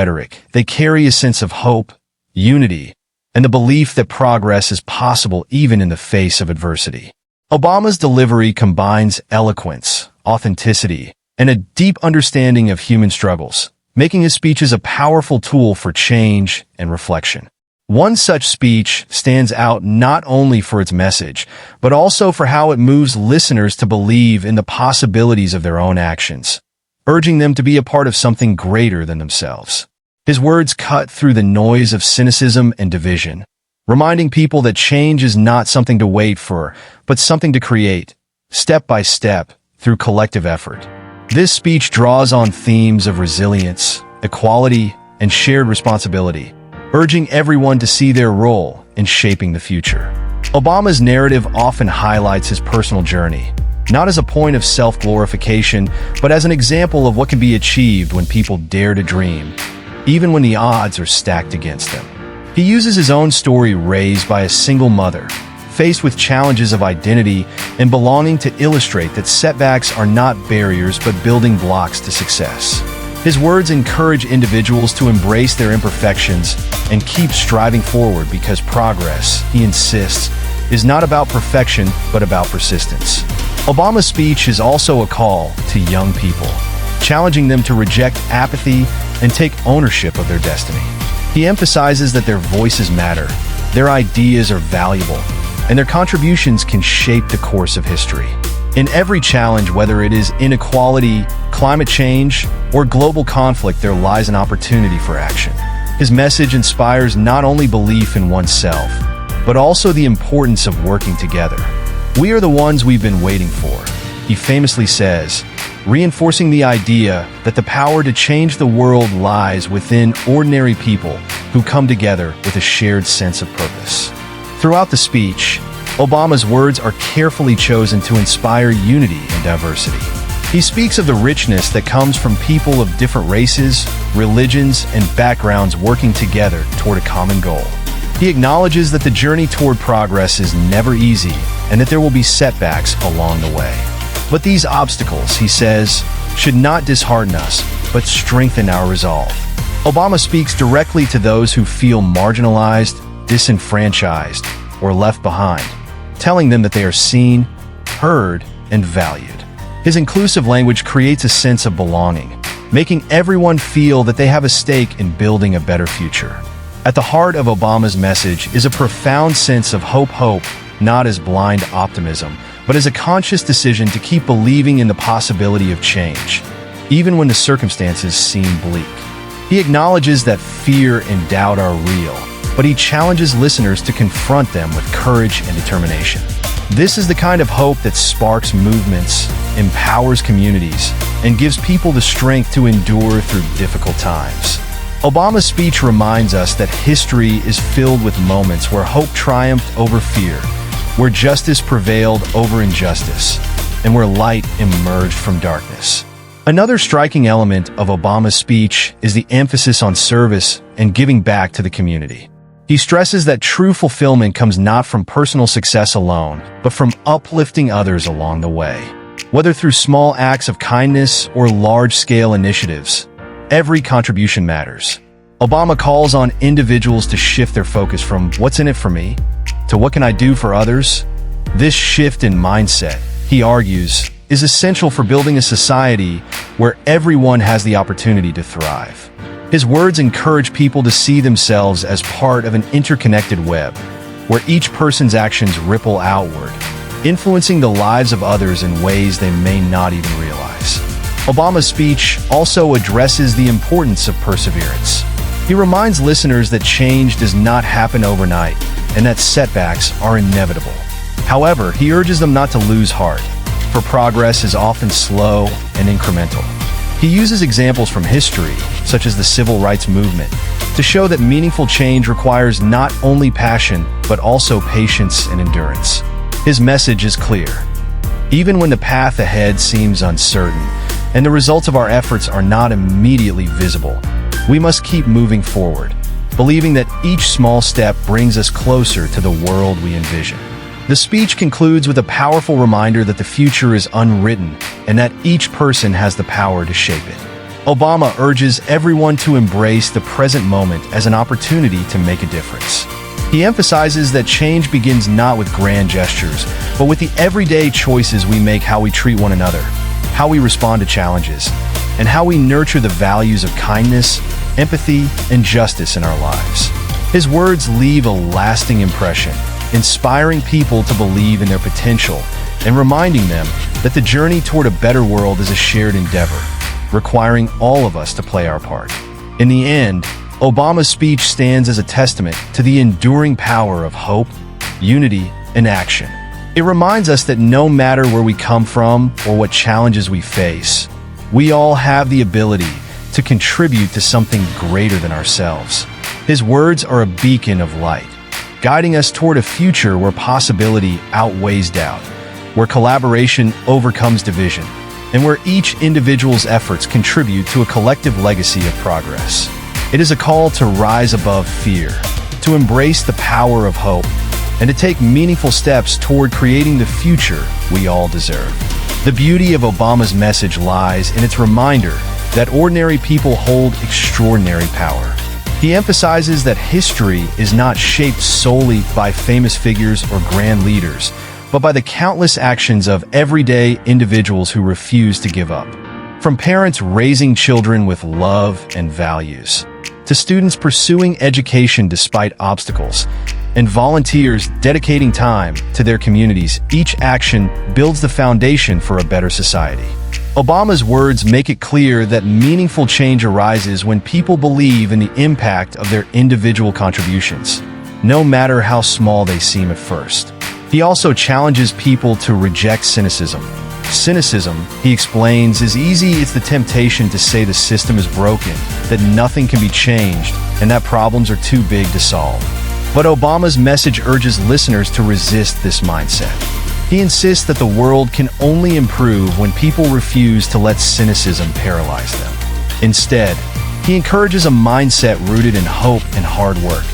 rhetoric. They carry a sense of hope, unity, and the belief that progress is possible even in the face of adversity. Obama's delivery combines eloquence, authenticity, and a deep understanding of human struggles, making his speeches a powerful tool for change and reflection. One such speech stands out not only for its message, but also for how it moves listeners to believe in the possibilities of their own actions, urging them to be a part of something greater than themselves. His words cut through the noise of cynicism and division, reminding people that change is not something to wait for, but something to create, step by step, through collective effort. This speech draws on themes of resilience, equality, and shared responsibility, urging everyone to see their role in shaping the future. Obama's narrative often highlights his personal journey, not as a point of self-glorification, but as an example of what can be achieved when people dare to dream, even when the odds are stacked against them. He uses his own story raised by a single mother, faced with challenges of identity and belonging, to illustrate that setbacks are not barriers but building blocks to success. His words encourage individuals to embrace their imperfections and keep striving forward because progress, he insists, is not about perfection but about persistence. Obama's speech is also a call to young people, challenging them to reject apathy and take ownership of their destiny. He emphasizes that their voices matter, their ideas are valuable, and their contributions can shape the course of history. In every challenge, whether it is inequality, climate change, or global conflict, there lies an opportunity for action. His message inspires not only belief in oneself, but also the importance of working together. "We are the ones we've been waiting for," he famously says, reinforcing the idea that the power to change the world lies within ordinary people who come together with a shared sense of purpose. Throughout the speech, Obama's words are carefully chosen to inspire unity and diversity. He speaks of the richness that comes from people of different races, religions, and backgrounds working together toward a common goal. He acknowledges that the journey toward progress is never easy and that there will be setbacks along the way. But these obstacles, he says, should not dishearten us, but strengthen our resolve. Obama speaks directly to those who feel marginalized, disenfranchised, or left behind, telling them that they are seen, heard, and valued. His inclusive language creates a sense of belonging, making everyone feel that they have a stake in building a better future. At the heart of Obama's message is a profound sense of hope, not as blind optimism, but as a conscious decision to keep believing in the possibility of change, even when the circumstances seem bleak. He acknowledges that fear and doubt are real, but he challenges listeners to confront them with courage and determination. This is the kind of hope that sparks movements, empowers communities, and gives people the strength to endure through difficult times. Obama's speech reminds us that history is filled with moments where hope triumphed over fear, where justice prevailed over injustice, and where light emerged from darkness. Another striking element of Obama's speech is the emphasis on service and giving back to the community. He stresses that true fulfillment comes not from personal success alone, but from uplifting others along the way. Whether through small acts of kindness or large-scale initiatives, every contribution matters. Obama calls on individuals to shift their focus from "what's in it for me?" to "what can I do for others?" This shift in mindset, he argues, is essential for building a society where everyone has the opportunity to thrive. His words encourage people to see themselves as part of an interconnected web, where each person's actions ripple outward, influencing the lives of others in ways they may not even realize. Obama's speech also addresses the importance of perseverance. He reminds listeners that change does not happen overnight and that setbacks are inevitable. However, he urges them not to lose heart, for progress is often slow and incremental. He uses examples from history, such as the civil rights movement, to show that meaningful change requires not only passion, but also patience and endurance. His message is clear. Even when the path ahead seems uncertain, and the results of our efforts are not immediately visible, we must keep moving forward, believing that each small step brings us closer to the world we envision. The speech concludes with a powerful reminder that the future is unwritten and that each person has the power to shape it. Obama urges everyone to embrace the present moment as an opportunity to make a difference. He emphasizes that change begins not with grand gestures, but with the everyday choices we make, how we treat one another, how we respond to challenges, and how we nurture the values of kindness, empathy, and justice in our lives. His words leave a lasting impression, inspiring people to believe in their potential and reminding them that the journey toward a better world is a shared endeavor, requiring all of us to play our part. In the end, Obama's speech stands as a testament to the enduring power of hope, unity, and action. It reminds us that no matter where we come from or what challenges we face, we all have the ability to contribute to something greater than ourselves. His words are a beacon of light, guiding us toward a future where possibility outweighs doubt, where collaboration overcomes division, and where each individual's efforts contribute to a collective legacy of progress. It is a call to rise above fear, to embrace the power of hope, and to take meaningful steps toward creating the future we all deserve. The beauty of Obama's message lies in its reminder that ordinary people hold extraordinary power. He emphasizes that history is not shaped solely by famous figures or grand leaders, but by the countless actions of everyday individuals who refuse to give up. From parents raising children with love and values, to students pursuing education despite obstacles, and volunteers dedicating time to their communities, each action builds the foundation for a better society. Obama's words make it clear that meaningful change arises when people believe in the impact of their individual contributions, no matter how small they seem at first. He also challenges people to reject cynicism. Cynicism, he explains, is easy. It's the temptation to say the system is broken, that nothing can be changed, and that problems are too big to solve. But Obama's message urges listeners to resist this mindset. He insists that the world can only improve when people refuse to let cynicism paralyze them. Instead, he encourages a mindset rooted in hope and hard work,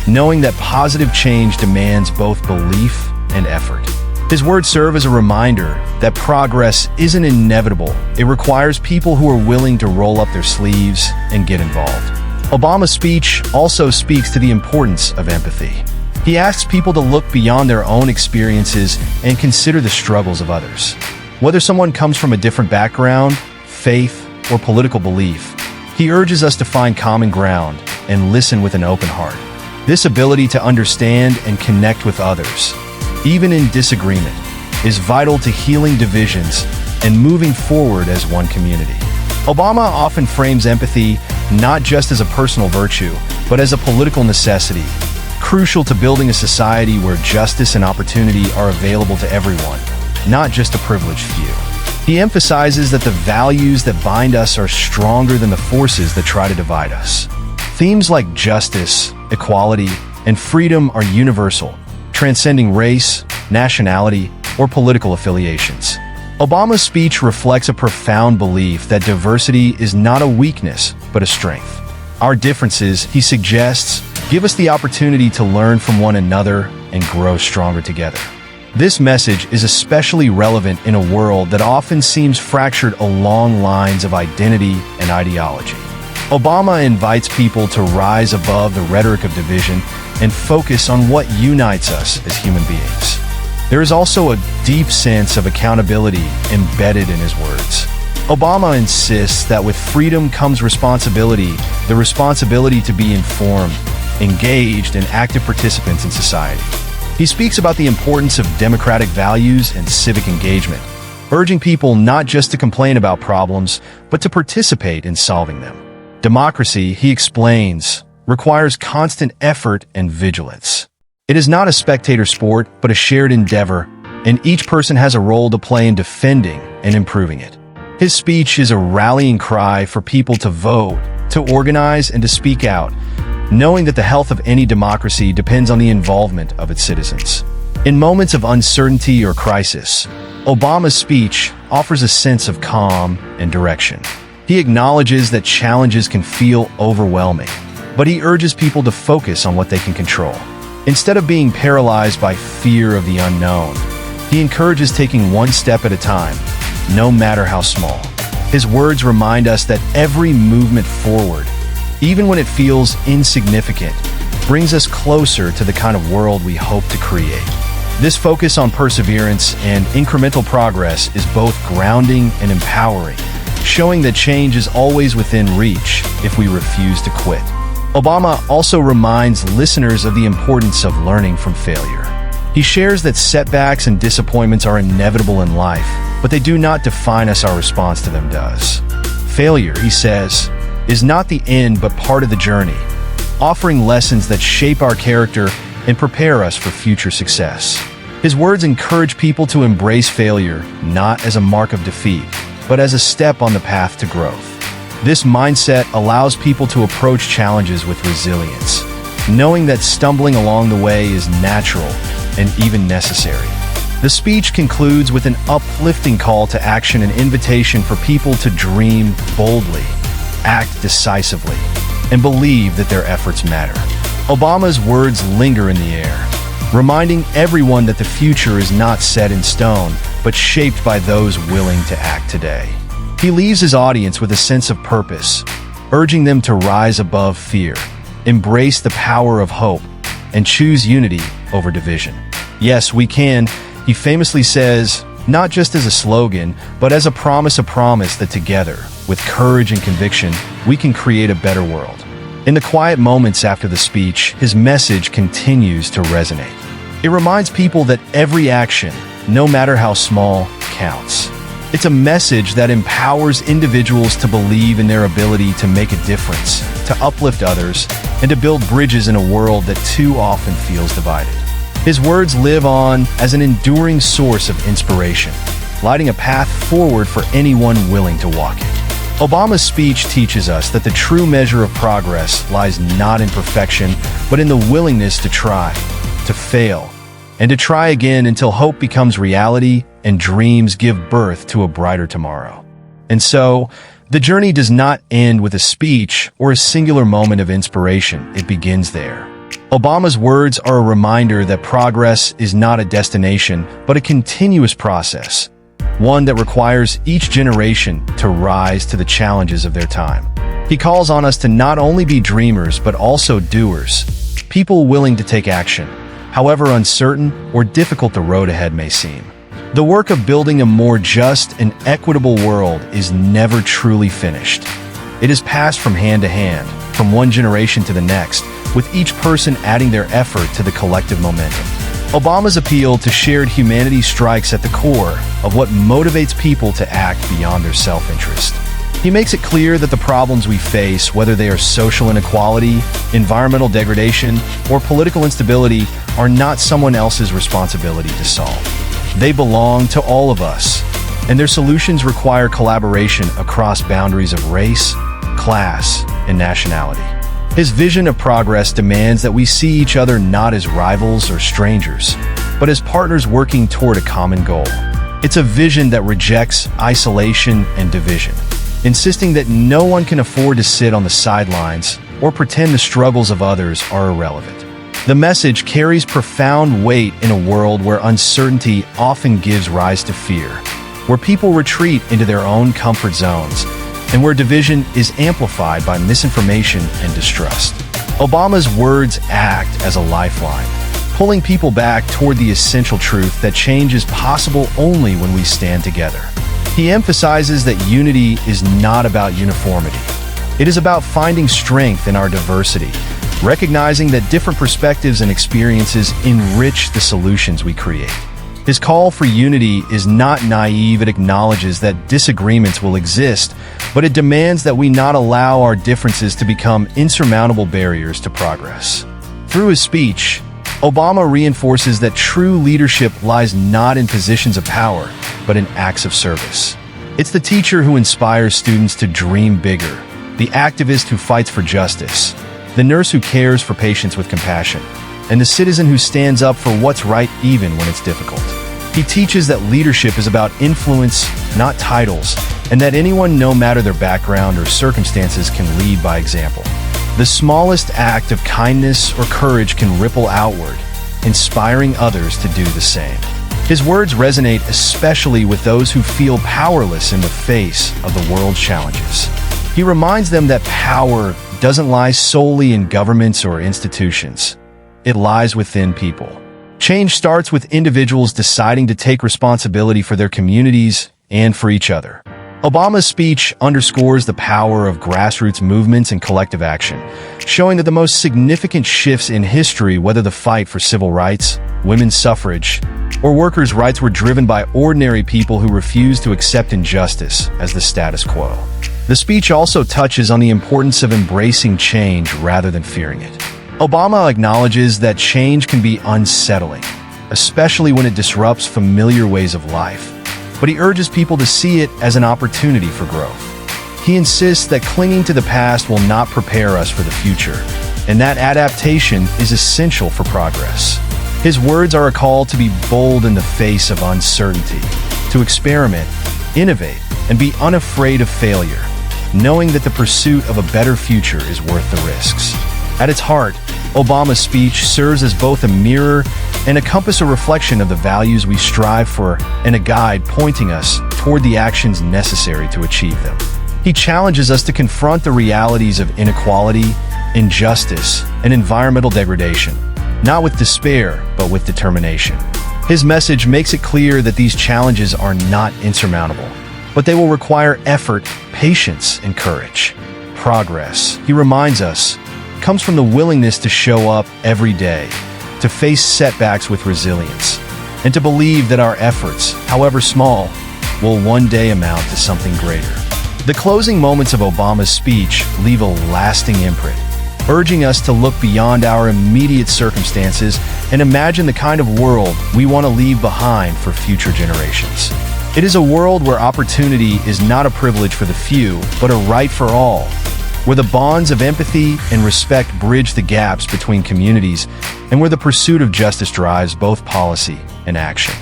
knowing that positive change demands both belief and effort. His words serve as a reminder that progress isn't inevitable. It requires people who are willing to roll up their sleeves and get involved. Obama's speech also speaks to the importance of empathy. He asks people to look beyond their own experiences and consider the struggles of others. Whether someone comes from a different background, faith, or political belief, he urges us to find common ground and listen with an open heart. This ability to understand and connect with others, even in disagreement, is vital to healing divisions and moving forward as one community. Obama often frames empathy not just as a personal virtue, but as a political necessity, crucial to building a society where justice and opportunity are available to everyone, not just a privileged few. He emphasizes that the values that bind us are stronger than the forces that try to divide us. Themes like justice, equality, and freedom are universal, transcending race, nationality, or political affiliations. Obama's speech reflects a profound belief that diversity is not a weakness, but a strength. Our differences, he suggests, give us the opportunity to learn from one another and grow stronger together. This message is especially relevant in a world that often seems fractured along lines of identity and ideology. Obama invites people to rise above the rhetoric of division and focus on what unites us as human beings. There is also a deep sense of accountability embedded in his words. Obama insists that with freedom comes responsibility, the responsibility to be informed, engaged, and active participants in society. He speaks about the importance of democratic values and civic engagement, urging people not just to complain about problems, but to participate in solving them. Democracy, he explains, requires constant effort and vigilance. It is not a spectator sport, but a shared endeavor, and each person has a role to play in defending and improving it. His speech is a rallying cry for people to vote, to organize, and to speak out, knowing that the health of any democracy depends on the involvement of its citizens. In moments of uncertainty or crisis, Obama's speech offers a sense of calm and direction. He acknowledges that challenges can feel overwhelming, but he urges people to focus on what they can control. Instead of being paralyzed by fear of the unknown, he encourages taking one step at a time, no matter how small. His words remind us that every movement forward, even when it feels insignificant, brings us closer to the kind of world we hope to create. This focus on perseverance and incremental progress is both grounding and empowering, showing that change is always within reach if we refuse to quit. Obama also reminds listeners of the importance of learning from failure. He shares that setbacks and disappointments are inevitable in life, but they do not define us. Our response to them does. Failure, he says, is not the end but part of the journey, offering lessons that shape our character and prepare us for future success. His words encourage people to embrace failure not as a mark of defeat, but as a step on the path to growth. This mindset allows people to approach challenges with resilience, knowing that stumbling along the way is natural and even necessary. The speech concludes with an uplifting call to action, an invitation for people to dream boldly, act decisively, and believe that their efforts matter. Obama's words linger in the air, reminding everyone that the future is not set in stone, but shaped by those willing to act today. He leaves his audience with a sense of purpose, urging them to rise above fear, embrace the power of hope, and choose unity over division. Yes, we can, he famously says, not just as a slogan, but as a promise that together, with courage and conviction, we can create a better world. In the quiet moments after the speech, his message continues to resonate. It reminds people that every action, no matter how small, counts. It's a message that empowers individuals to believe in their ability to make a difference, to uplift others, and to build bridges in a world that too often feels divided. His words live on as an enduring source of inspiration, lighting a path forward for anyone willing to walk it. Obama's speech teaches us that the true measure of progress lies not in perfection, but in the willingness to try, to fail, and to try again until hope becomes reality and dreams give birth to a brighter tomorrow. And so, the journey does not end with a speech or a singular moment of inspiration. It begins there. Obama's words are a reminder that progress is not a destination, but a continuous process, one that requires each generation to rise to the challenges of their time. He calls on us to not only be dreamers, but also doers, people willing to take action, however uncertain or difficult the road ahead may seem. The work of building a more just and equitable world is never truly finished. It is passed from hand to hand, from one generation to the next, with each person adding their effort to the collective momentum. Obama's appeal to shared humanity strikes at the core of what motivates people to act beyond their self-interest. He makes it clear that the problems we face, whether they are social inequality, environmental degradation, or political instability, are not someone else's responsibility to solve. They belong to all of us, and their solutions require collaboration across boundaries of race, class, and nationality. His vision of progress demands that we see each other not as rivals or strangers, but as partners working toward a common goal. It's a vision that rejects isolation and division, insisting that no one can afford to sit on the sidelines or pretend the struggles of others are irrelevant. The message carries profound weight in a world where uncertainty often gives rise to fear, where people retreat into their own comfort zones, and where division is amplified by misinformation and distrust. Obama's words act as a lifeline, pulling people back toward the essential truth that change is possible only when we stand together. He emphasizes that unity is not about uniformity. It is about finding strength in our diversity, recognizing that different perspectives and experiences enrich the solutions we create. His call for unity is not naive. It acknowledges that disagreements will exist, but it demands that we not allow our differences to become insurmountable barriers to progress. Through his speech, Obama reinforces that true leadership lies not in positions of power, but in acts of service. It's the teacher who inspires students to dream bigger, the activist who fights for justice, the nurse who cares for patients with compassion, and the citizen who stands up for what's right even when it's difficult. He teaches that leadership is about influence, not titles, and that anyone, no matter their background or circumstances, can lead by example. The smallest act of kindness or courage can ripple outward, inspiring others to do the same. His words resonate especially with those who feel powerless in the face of the world's challenges. He reminds them that power doesn't lie solely in governments or institutions. It lies within people. Change starts with individuals deciding to take responsibility for their communities and for each other. Obama's speech underscores the power of grassroots movements and collective action, showing that the most significant shifts in history, whether the fight for civil rights, women's suffrage, or workers' rights, were driven by ordinary people who refused to accept injustice as the status quo. The speech also touches on the importance of embracing change rather than fearing it. Obama acknowledges that change can be unsettling, especially when it disrupts familiar ways of life. But he urges people to see it as an opportunity for growth. He insists that clinging to the past will not prepare us for the future, and that adaptation is essential for progress. His words are a call to be bold in the face of uncertainty, to experiment, innovate, and be unafraid of failure, knowing that the pursuit of a better future is worth the risks. At its heart, Obama's speech serves as both a mirror and a compass, a reflection of the values we strive for and a guide pointing us toward the actions necessary to achieve them. He challenges us to confront the realities of inequality, injustice, and environmental degradation, not with despair, but with determination. His message makes it clear that these challenges are not insurmountable, but they will require effort, patience, and courage. Progress, he reminds us, comes from the willingness to show up every day, to face setbacks with resilience, and to believe that our efforts, however small, will one day amount to something greater. The closing moments of Obama's speech leave a lasting imprint, urging us to look beyond our immediate circumstances and imagine the kind of world we want to leave behind for future generations. It is a world where opportunity is not a privilege for the few, but a right for all, where the bonds of empathy and respect bridge the gaps between communities, and where the pursuit of justice drives both policy and action.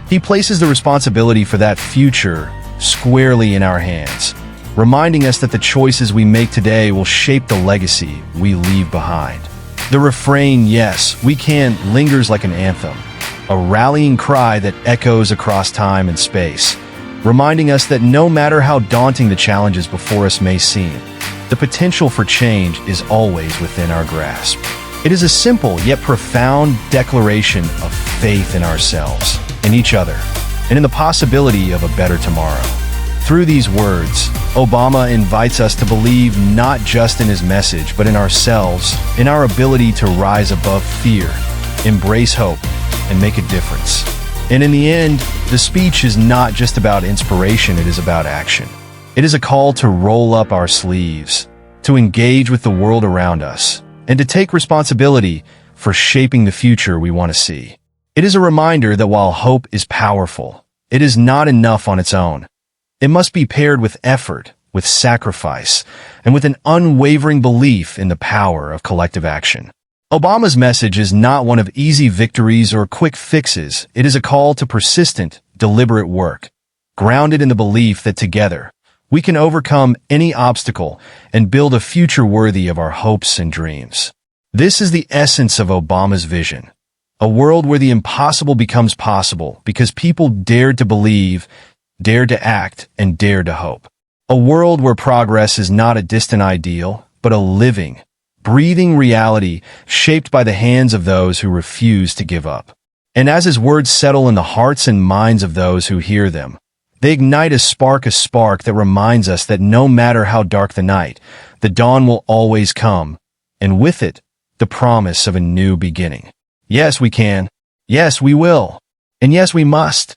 He places the responsibility for that future squarely in our hands, reminding us that the choices we make today will shape the legacy we leave behind. The refrain, "Yes, we can," lingers like an anthem, a rallying cry that echoes across time and space, reminding us that no matter how daunting the challenges before us may seem, the potential for change is always within our grasp. It is a simple yet profound declaration of faith in ourselves, in each other, and in the possibility of a better tomorrow. Through these words, Obama invites us to believe not just in his message, but in ourselves, in our ability to rise above fear, embrace hope, and make a difference. And in the end, the speech is not just about inspiration, it is about action. It is a call to roll up our sleeves, to engage with the world around us, and to take responsibility for shaping the future we want to see. It is a reminder that while hope is powerful, it is not enough on its own. It must be paired with effort, with sacrifice, and with an unwavering belief in the power of collective action. Obama's message is not one of easy victories or quick fixes. It is a call to persistent, deliberate work, grounded in the belief that together, we can overcome any obstacle and build a future worthy of our hopes and dreams. This is the essence of Obama's vision, a world where the impossible becomes possible because people dared to believe, dared to act, and dared to hope. A world where progress is not a distant ideal, but a living, breathing reality shaped by the hands of those who refuse to give up. And as his words settle in the hearts and minds of those who hear them, they ignite a spark that reminds us that no matter how dark the night, the dawn will always come, and with it, the promise of a new beginning. Yes, we can. Yes, we will. And yes, we must.